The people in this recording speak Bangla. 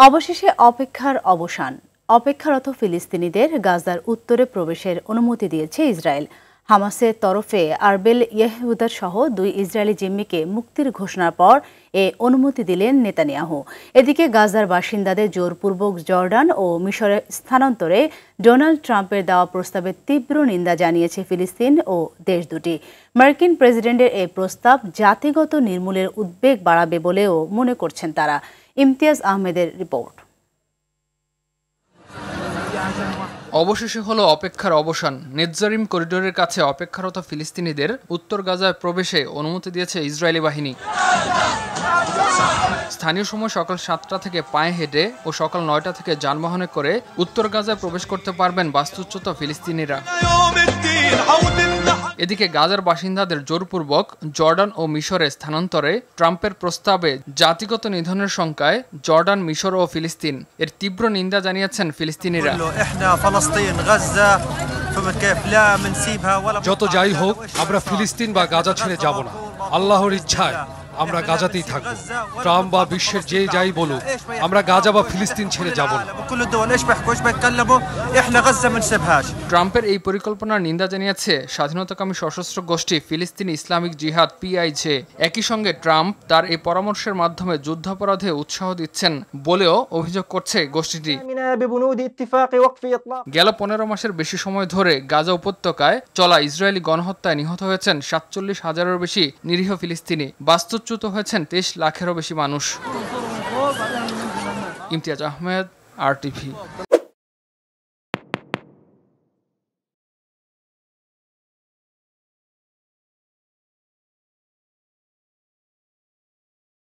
অবশেষে অপেক্ষার অবসান। অপেক্ষারত ফিলিস্তিনিদের গাজার উত্তরে প্রবেশের অনুমতি দিয়েছে ইসরায়েল। হামাসের তরফে আরবেল ইয়েহুদার সহ 2 ইসরায়েলি জিম্মিকে মুক্তির ঘোষণার পর এ অনুমতি দিলেন নেতানিয়াহু। এদিকে গাজার বাসিন্দাদের জোরপূর্বক জর্ডান ও মিশরে স্থানান্তরে ডোনাল্ড ট্রাম্পের দেওয়া প্রস্তাবের তীব্র নিন্দা জানিয়েছে ফিলিস্তিন ও দেশ দুটি। মার্কিন প্রেসিডেন্টের এই প্রস্তাব জাতিগত নির্মূলের উদ্বেগ বাড়াবে বলেও মনে করছেন তারা। ইমতিয়াজ আহমেদের রিপোর্ট। অবশেষে হলো অপেক্ষার অবসান। নেতজারিম করিডোরের কাছে অপেক্ষারত ফিলিস্তিনিদের উত্তর গাজায় প্রবেশে অনুমতি দিয়েছে ইসরায়েলি বাহিনী। স্থানীয় সময় সকাল 7টা থেকে পায়ে হেঁটে ও সকাল 9টা থেকে যানবাহনে করে উত্তর গাজায় প্রবেশ করতে পারবেন বাস্তুচ্যুত ফিলিস্তিনিরা। এদিকে গাজার বাসিন্দাদের জোরপূর্বক জর্ডান ও মিশরে স্থানান্তরে ট্রাম্পের প্রস্তাবে জাতিগত নিধনের শঙ্কায় জর্ডান, মিশর ও ফিলিস্তিন এর তীব্র নিন্দা জানিয়েছেন ফিলিস্তিনিরা। যত যাই হোক, আমরা ফিলিস্তিন বা গাজা ছেড়ে যাব না। আল্লাহর ইচ্ছায় আমরা গাজাতেই থাকবো। ট্রাম্প বা বিশ্বের যে যাই বলুক, আমরা গাজা বা ফিলিস্তিন ছেড়ে যাব না। ট্রাম্পের এই পরিকল্পনার নিন্দা জানিয়েছে স্বাধীনতাকামী সশস্ত্র গোষ্ঠী ফিলিস্তিনি ইসলামিক জিহাদ PIJ। একই সঙ্গে ট্রাম্প তার এই পরামর্শের মাধ্যমে যুদ্ধাপরাধে উৎসাহ দিচ্ছেন বলেও অভিযোগ করছে গোষ্ঠীটি। গেল 15 মাসের বেশি সময় ধরে গাজা উপত্যকায় চলা ইসরায়েলি গণহত্যায় নিহত হয়েছেন 47,000-এরও বেশি নিরীহ ফিলিস্তিনি। বাস্তুচ্যুত হয়েছেন 23 লাখেরও বেশি মানুষ। ইমতিয়াজ আহমেদ, RTV।